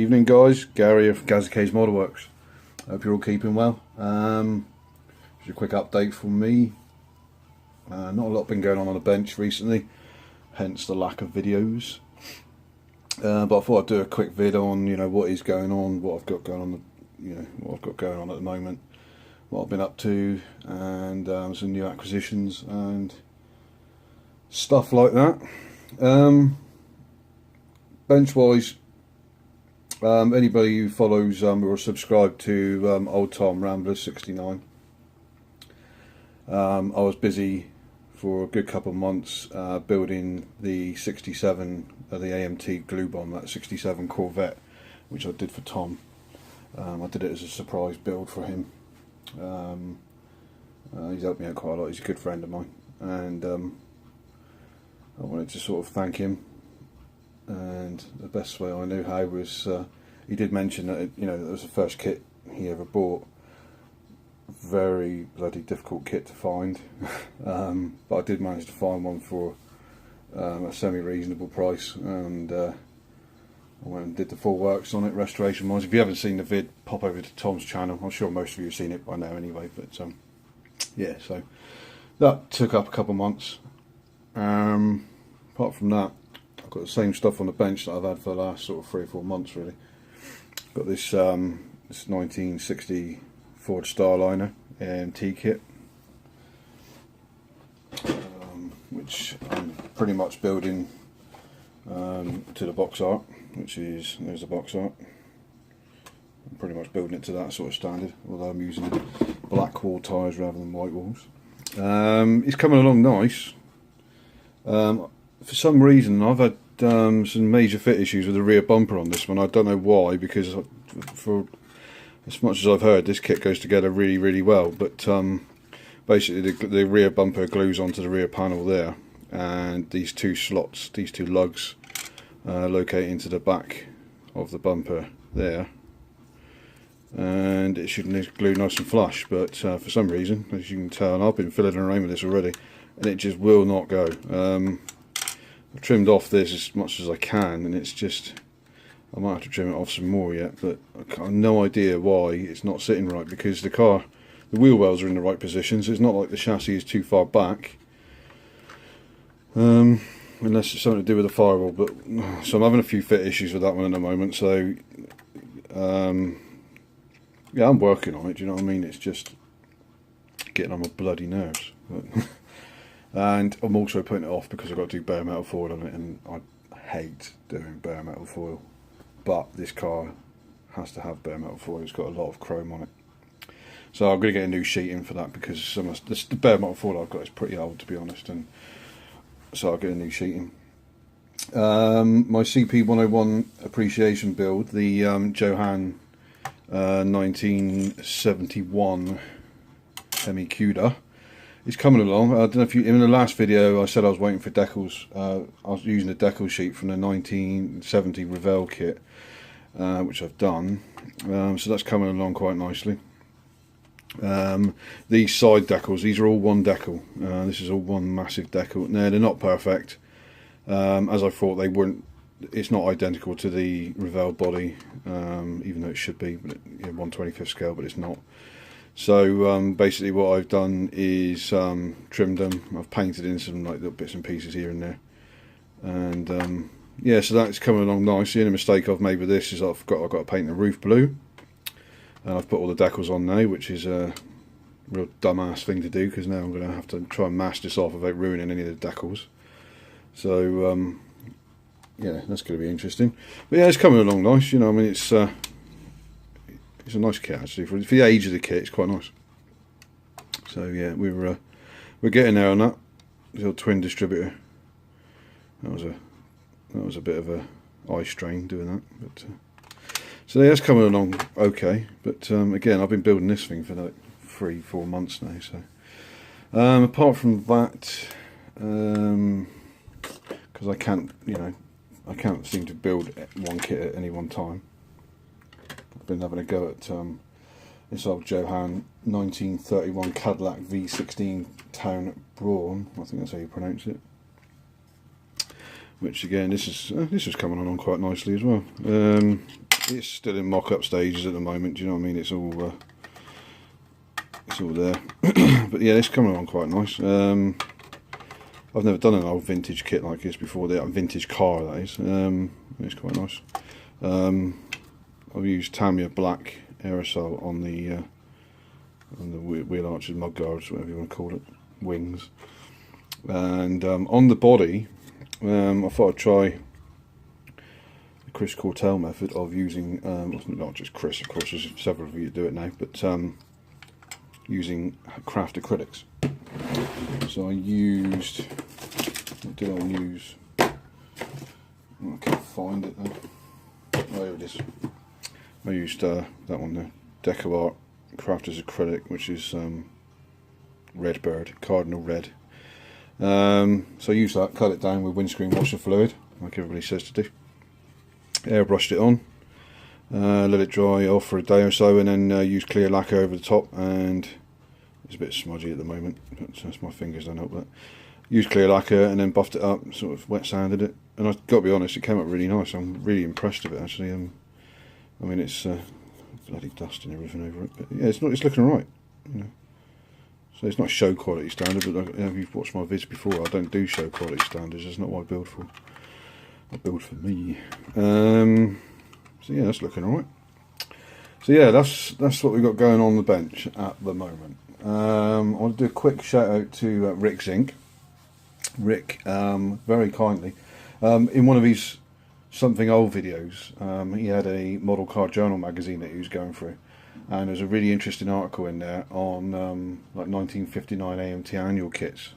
Evening guys, Gary here from Gazak's Modelworks. Hope you're all keeping well. Just a quick update from me. Not a lot been going on the bench recently, hence the lack of videos. But I thought I'd do a quick vid on what is going on, what I've got going on, what I've got going on at the moment, what I've been up to, and some new acquisitions and stuff like that. Bench wise. Anybody who follows or subscribed to Old Tom Rambler 69, I was busy for a good couple of months building the 67, the AMT glue bomb, that 67 Corvette, which I did for Tom. I did it as a surprise build for him. He's helped me out quite a lot. He's a good friend of mine, and I wanted to sort of thank him. And the best way I knew how was he did mention that it was the first kit he ever bought. Very bloody difficult kit to find, but I did manage to find one for a semi-reasonable price, and I went and did the full works on it, restoration wise. If you haven't seen the vid, pop over to Tom's channel. I'm sure most of you have seen it by now anyway. But yeah, so that took up a couple of months. Apart from that, I've got the same stuff on the bench that I've had for the last sort of 3 or 4 months really. Got this this 1960 Ford Starliner AMT kit, which I'm pretty much building to the box art, there's the box art. I'm pretty much building it to that sort of standard, although I'm using black wall tyres rather than white walls. It's coming along nice. For some reason I've had some major fit issues with the rear bumper on this one. I don't know why, because for as much as I've heard, this kit goes together really, really well, but basically the rear bumper glues onto the rear panel there, and these two slots, these two lugs locate into the back of the bumper there, and it should glue nice and flush, but for some reason, as you can tell, and I've been fiddling around with this already, and it just will not go. I've trimmed off this as much as I can, and it's just, I might have to trim it off some more yet, but I have no idea why it's not sitting right, because the wheel wells are in the right position, so it's not like the chassis is too far back, unless it's something to do with the firewall. But so I'm having a few fit issues with that one at the moment, so yeah, I'm working on it, do you know what I mean? It's just getting on my bloody nerves. But and I'm also putting it off because I've got to do bare metal foil on it, and I hate doing bare metal foil, but this car has to have bare metal foil. It's got a lot of chrome on it, so I'm going to get a new sheeting for that, because the bare metal foil I've got is pretty old, to be honest, and so I'll get a new sheeting. My CP101 appreciation build, the Johan 1971 Hemi Cuda, is coming along. I don't know if you, in the last video I said I was waiting for decals. I was using a decal sheet from the 1970 Revell kit, which I've done, so that's coming along quite nicely. These side decals, these are all one decal. This is all one massive decal. No, they're not perfect, as I thought they weren't. It's not identical to the Revell body, even though it should be, but 1/25th scale, but it's not. So basically what I've done is trimmed them. I've painted in some like little bits and pieces here and there, and yeah, so that's coming along nice. The only mistake I've made with this is I've got to paint the roof blue, and I've put all the decals on now, which is a real dumbass thing to do, because now I'm going to have to try and mask this off without ruining any of the decals. So yeah, that's going to be interesting. But yeah, it's coming along nice. I mean, it's a nice kit actually. For the age of the kit, it's quite nice. So yeah, we're getting there on that. The old twin distributor. That was a bit of a eye strain doing that. But so yeah, it's coming along okay. But again, I've been building this thing for like 3 or 4 months now. So apart from that, because I can't seem to build one kit at any one time. I've been having a go at this old Johan 1931 Cadillac V16 Town Brawn. I think that's how you pronounce it. which again this is coming along quite nicely as well. it's still in mock-up stages at the moment. Do you know what I mean? It's all there. But yeah, it's coming along quite nice. I've never done an old vintage kit like this before. The vintage car, that is. It's quite nice. I've used Tamiya black aerosol on the wheel arches, mud guards, whatever you want to call it, wings. And on the body, I thought I'd try the Chris Cortell method of using, not just Chris, of course, there's several of you that do it now, but using craft acrylics. So I used, what did I use? I can't find it though. Oh, there it is. I used that one there, Deco Art Crafters Acrylic, which is Redbird, Cardinal Red. So I used that, cut it down with windscreen washer fluid, like everybody says to do. Airbrushed it on, let it dry off for a day or so, and then use clear lacquer over the top. And it's a bit smudgy at the moment, but that's my fingers, don't help that. Used clear lacquer and then buffed it up, sort of wet sanded it, and I've got to be honest, it came up really nice. I'm really impressed with it actually. I mean, it's bloody dust and everything over it, but yeah, it's looking alright, you know. So it's not show quality standard, but if you've watched my vids before, I don't do show quality standards. That's not what I build for. I build for me. So yeah, that's looking alright. So yeah, that's what we've got going on the bench at the moment. I want to do a quick shout out to Rick's Inc. Rick, very kindly, in one of his something old videos, he had a model car journal magazine that he was going through, and there's a really interesting article in there on like 1959 AMT annual kits.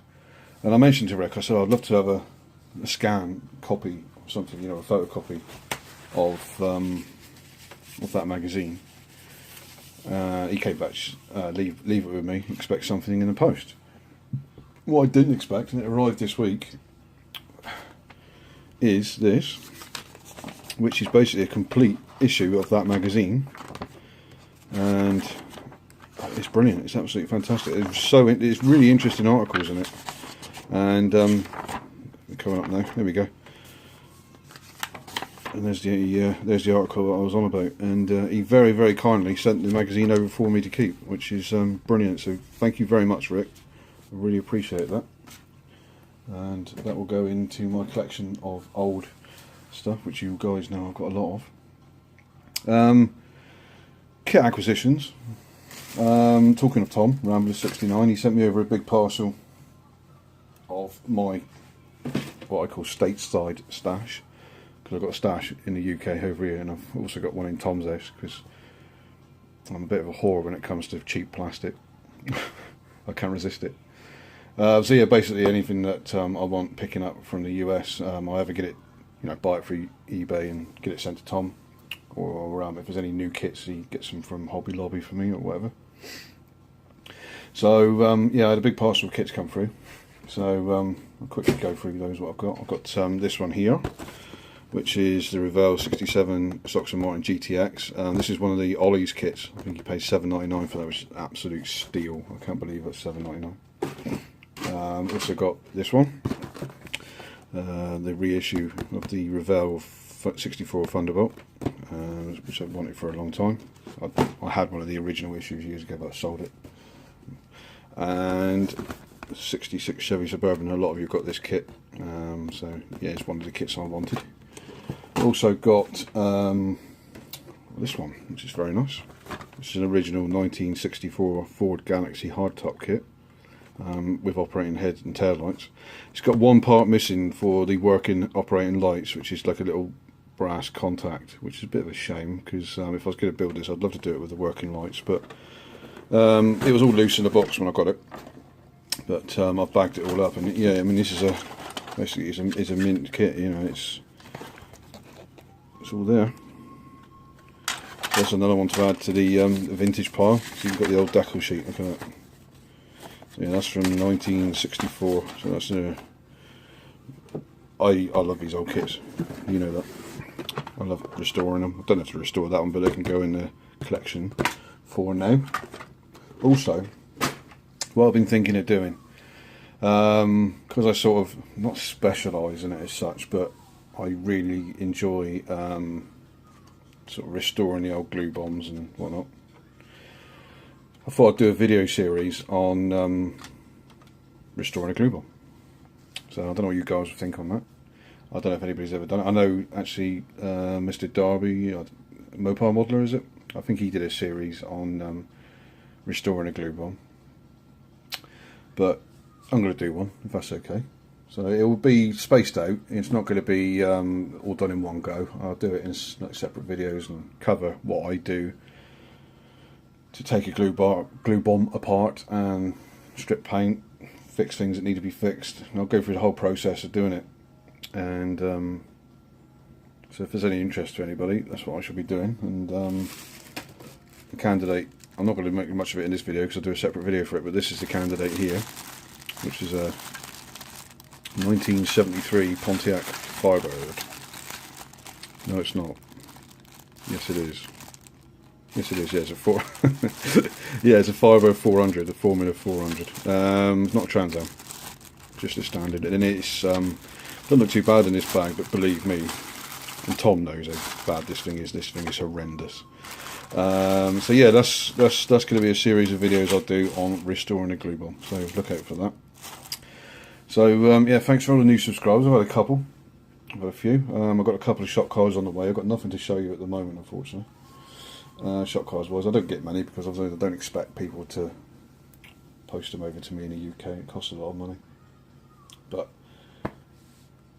And I mentioned to Rick, I said I'd love to have a scan copy or something, you know, a photocopy of that magazine. He came back, leave it with me, expect something in the post. What I didn't expect, and it arrived this week, is this, which is basically a complete issue of that magazine, and it's brilliant. It's absolutely fantastic. It's really interesting articles in it, and coming up now. There we go. And there's the article that I was on about, and he very, very kindly sent the magazine over for me to keep, which is brilliant. So thank you very much, Rick. I really appreciate that, and that will go into my collection of old stuff, which you guys know I've got a lot of. Kit acquisitions. Talking of Tom, Rambler69, he sent me over a big parcel of my, what I call stateside stash, because I've got a stash in the UK over here, and I've also got one in Tom's house, because I'm a bit of a whore when it comes to cheap plastic. I can't resist it. So yeah, basically anything that I want picking up from the US, I either get it, you know, buy it through eBay and get it sent to Tom, or if there's any new kits, he gets them from Hobby Lobby for me or whatever. So yeah, I had a big parcel of kits come through. So I'll quickly go through those. What I've got. I've got this one here, which is the Revell 67 Stockton Martin GTX. This is one of the Ollie's kits. I think he paid $7.99 for that, which is absolute steal. I can't believe that's $7.99. Also got this one, the reissue of the Revell 64 Thunderbolt, which I've wanted for a long time. I had one of the original issues years ago, but I sold it. And 66 Chevy Suburban. A lot of you got this kit, so yeah, it's one of the kits I wanted. Also got this one, which is very nice. This is an original 1964 Ford Galaxy hardtop kit, with operating head and tail lights. It's got one part missing for the working operating lights, which is like a little brass contact, which is a bit of a shame, because if I was going to build this, I'd love to do it with the working lights, but it was all loose in the box when I got it. But I've bagged it all up, and yeah, I mean, this is basically it's a mint kit, you know. It's all there. That's another one to add to the vintage pile. So you've got the old decal sheet. Look at that. So yeah, that's from 1964. So that's I love these old kits. You know that. I love restoring them. I don't have to restore that one, but they can go in the collection for now. Also, what I've been thinking of doing, because I sort of not specialise in it as such, but I really enjoy sort of restoring the old glue bombs and whatnot. I thought I'd do a video series on restoring a glue bomb. So I don't know what you guys would think on that. I don't know if anybody's ever done it. I know actually Mr. Darby, Mopar Modeler, is it? I think he did a series on restoring a glue bomb. But I'm going to do one, if that's okay. So it will be spaced out. It's not going to be all done in one go. I'll do it in separate videos and cover what I do to take a glue bomb apart and strip paint, fix things that need to be fixed. And I'll go through the whole process of doing it. And so if there's any interest to anybody, that's what I should be doing. And the candidate, I'm not going to make much of it in this video because I'll do a separate video for it, but this is the candidate here, which is a 1973 Pontiac Firebird. No, it's not. Yes, it is. Yes, it is. Yeah, it's a yeah, it's a Firebird 400, a Formula 400. Not a Trans Am, just a standard, and it's doesn't look too bad in this bag, but believe me, and Tom knows how bad this thing is. This thing is horrendous. So yeah, that's going to be a series of videos I'll do on restoring a glue bomb. So look out for that. So yeah, thanks for all the new subscribers. I've had a couple. I've had a few. I've got a couple of shot cars on the way. I've got nothing to show you at the moment, unfortunately. Shot cars wise, I don't get many because I don't expect people to post them over to me in the UK. It costs a lot of money. But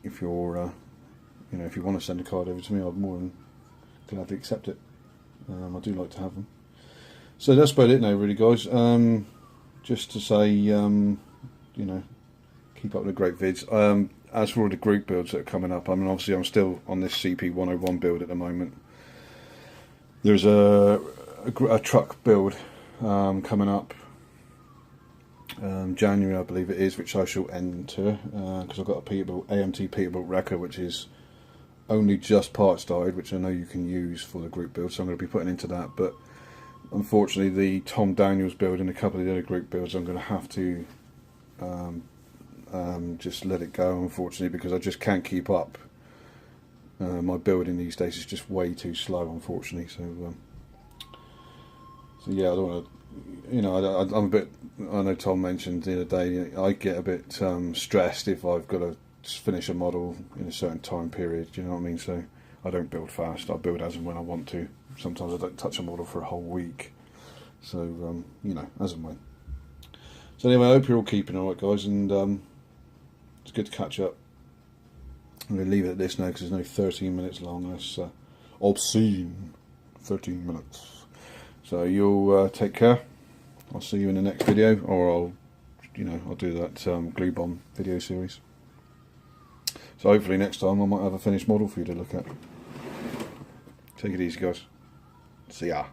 if you're, you know, if you want to send a card over to me, I'd more than gladly accept it. I do like to have them. So that's about it now, really, guys. Just to say, you know, keep up with the great vids. As for all the group builds that are coming up, I mean, obviously I'm still on this CP101 build at the moment. There's a truck build coming up January, I believe it is, which I shall enter because I've got a Peterbilt AMT Peterbilt wrecker, which is only just parts died, which I know you can use for the group build, so I'm going to be putting into that. But unfortunately, the Tom Daniels build and a couple of the other group builds, I'm going to have to just let it go, unfortunately, because I just can't keep up. My building these days is just way too slow, unfortunately. So yeah, I don't want to, you know, I'm a bit. I know Tom mentioned the other day, I get a bit stressed if I've got to finish a model in a certain time period. Do you know what I mean? So I don't build fast. I build as and when I want to. Sometimes I don't touch a model for a whole week. So you know, as and when. So anyway, I hope you're all keeping alright, guys, and it's good to catch up. I'm going to leave it at this now because there's no 13 minutes long. That's obscene 13 minutes. So you'll take care. I'll see you in the next video, or I'll do that glue bomb video series. So hopefully next time I might have a finished model for you to look at. Take it easy, guys. See ya.